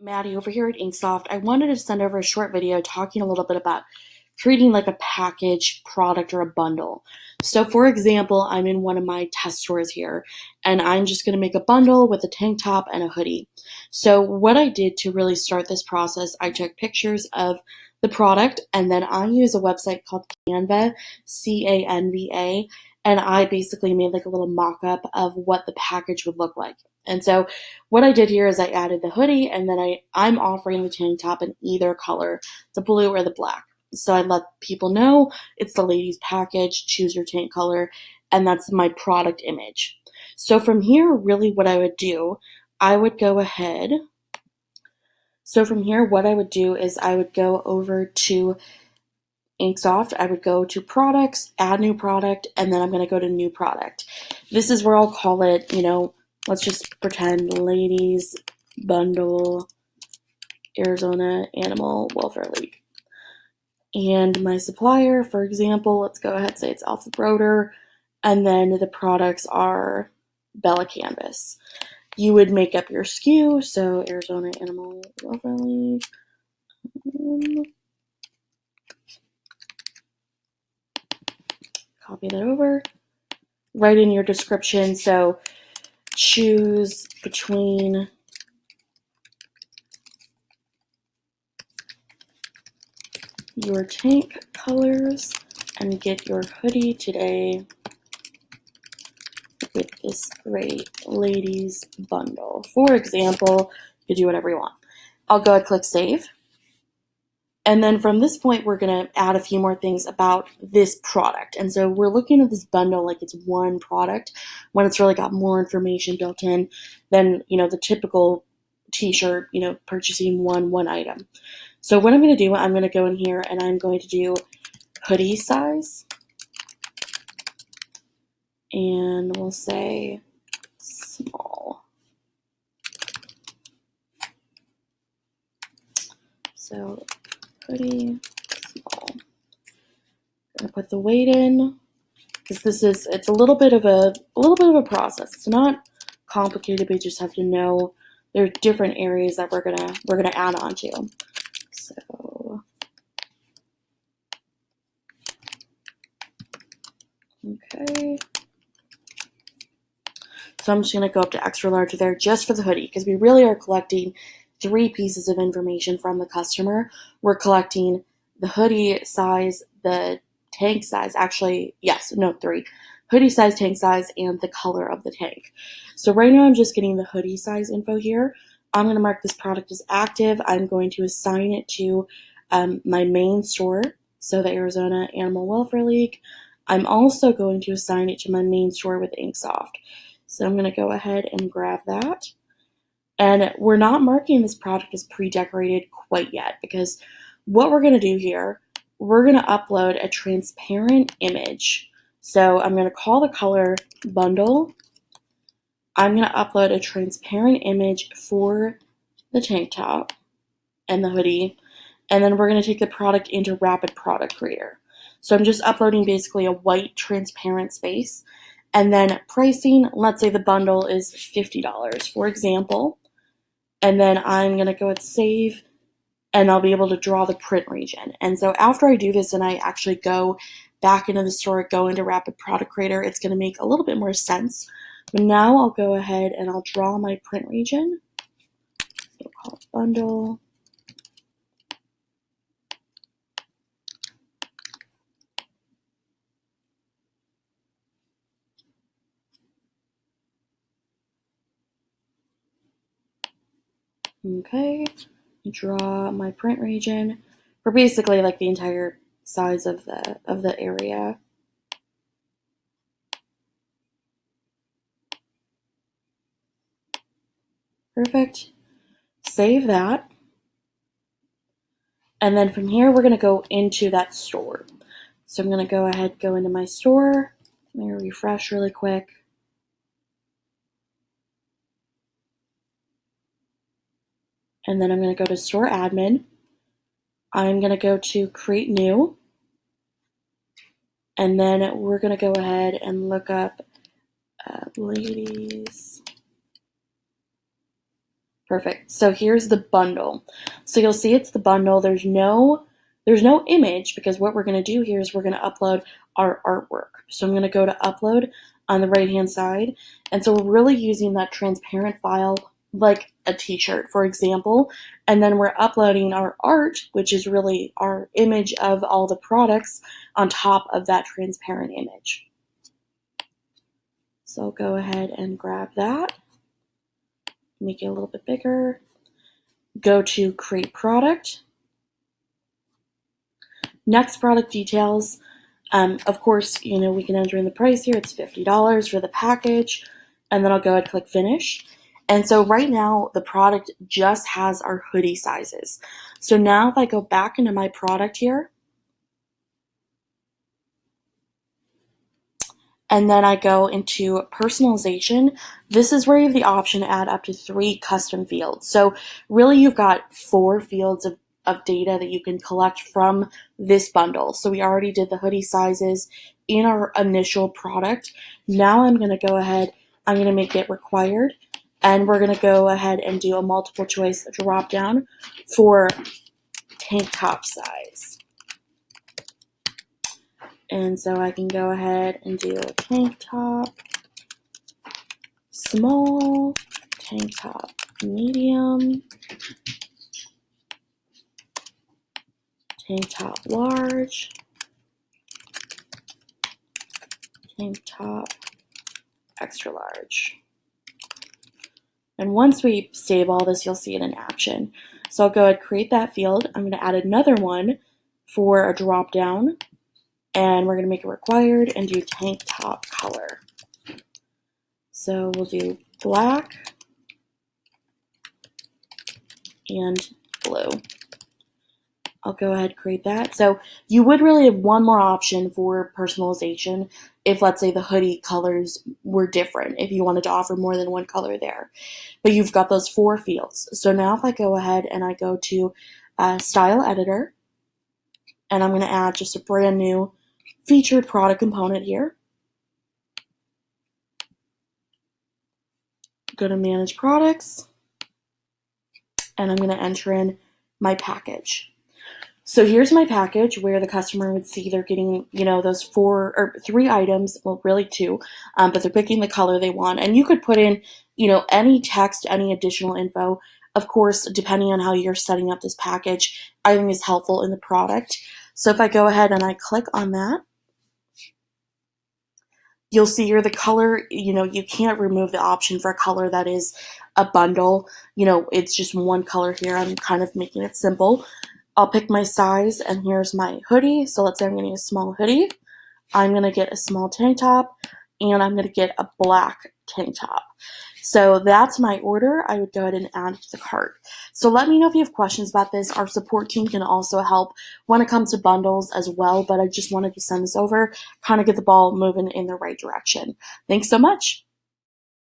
Maddie over here at InkSoft. I wanted to send over a short video talking a little bit about creating like a package product or a bundle. So for example, I'm in one of my test stores here and I'm just going to make a bundle with a tank top and a hoodie. So what I did to really start this process, I took pictures of the product and then I use a website called Canva, Canva, and I basically made like a little mock-up of what the package would look like. And so what I did here is I added the hoodie and then I'm offering the tank top in either color, the blue or the black. So I let people know it's the ladies package, choose your tank color, and that's my product image. So from here, really what I would do, I would go ahead. So from here, what I would do is I would go over to InkSoft, I would go to products, add new product, and then I'm going to go to new product. This is where I'll call it, let's just pretend ladies bundle Arizona Animal Welfare League. And my supplier, for example, let's go ahead and say it's Alpha Broder, and then the products are Bella Canvas. You would make up your SKU, so Arizona Animal Welfare League. Copy that over. Write in your description, so choose between your tank colors and get your hoodie today with this great ladies bundle. For example, you can do whatever you want. I'll go ahead and click save. And then from this point, we're going to add a few more things about this product. And so we're looking at this bundle like it's one product when it's really got more information built in than, the typical t-shirt, purchasing one item. So what I'm going to do, I'm going to go in here and I'm going to do hoodie size. And we'll say small. So hoodie small. I'm gonna put the weight in because it's a little bit of a process. It's not complicated, but you just have to know there are different areas that we're gonna add on to. So okay. So I'm just gonna go up to extra large there just for the hoodie because we really are collecting 3 pieces of information from the customer. We're collecting the hoodie size, the tank size, 3. Hoodie size, tank size, and the color of the tank. So right now I'm just getting the hoodie size info here. I'm going to mark this product as active. I'm going to assign it to my main store, so the Arizona Animal Welfare League. I'm also going to assign it to my main store with InkSoft. So I'm going to go ahead and grab that. And we're not marking this product as pre-decorated quite yet because what we're going to do here, we're going to upload a transparent image. So I'm going to call the color bundle. I'm going to upload a transparent image for the tank top and the hoodie. And then we're going to take the product into Rapid Product Creator. So I'm just uploading basically a white transparent space. And then pricing, let's say the bundle is $50, for example. And then I'm going to go and save, and I'll be able to draw the print region. And so after I do this and I actually go back into the store, go into Rapid Product Creator, it's going to make a little bit more sense. But now I'll go ahead and I'll draw my print region. So I'll call it bundle. Okay, draw my print region for basically like the entire size of the area. Perfect. Save that. And then from here, we're going to go into that store. So I'm going to go ahead, go into my store. Let me refresh really quick. And then I'm going to go to store admin. I'm going to go to create new. And then we're going to go ahead and look up ladies Perfect. So here's the bundle. So you'll see it's the bundle. There's no image, because what we're going to do here is we're going to upload our artwork. So I'm going to go to upload on the right hand side. And so we're really using that transparent file like a t-shirt, for example. And then we're uploading our art, which is really our image of all the products, on top of that transparent image. So I'll go ahead and grab that, make it a little bit bigger, go to create product. Next, product details. Of course, we can enter in the price here. It's $50 for the package. And then I'll go ahead and click finish. And so right now, the product just has our hoodie sizes. So now if I go back into my product here, and then I go into personalization, this is where you have the option to add up to 3 custom fields. So really you've got 4 fields of data that you can collect from this bundle. So we already did the hoodie sizes in our initial product. Now I'm going to go ahead, I'm going to make it required, and we're going to go ahead and do a multiple choice drop down for tank top size. And so I can go ahead and do a tank top small, tank top medium, tank top large, tank top extra large. And once we save all this, you'll see it in action. So I'll go ahead and create that field. I'm going to add another one for a drop down, and we're going to make it required and do tank top color. So we'll do black and blue. I'll go ahead and create that. So you would really have one more option for personalization if, let's say, the hoodie colors were different, if you wanted to offer more than one color there. But you've got those 4 fields. So now if I go ahead and I go to Style Editor, and I'm going to add just a brand new featured product component here. Go to Manage Products, and I'm going to enter in my package. So here's my package where the customer would see they're getting, those 4 or 3 items, well, really 2, but they're picking the color they want. And you could put in, any text, any additional info. Of course, depending on how you're setting up this package, I think is helpful in the product. So if I go ahead and I click on that, you'll see here the color, you can't remove the option for a color that is a bundle. It's just one color here. I'm kind of making it simple. I'll pick my size, and here's my hoodie. So let's say I'm getting a small hoodie. I'm going to get a small tank top, and I'm going to get a black tank top. So that's my order. I would go ahead and add it to the cart. So let me know if you have questions about this. Our support team can also help when it comes to bundles as well, but I just wanted to send this over, kind of get the ball moving in the right direction. Thanks so much.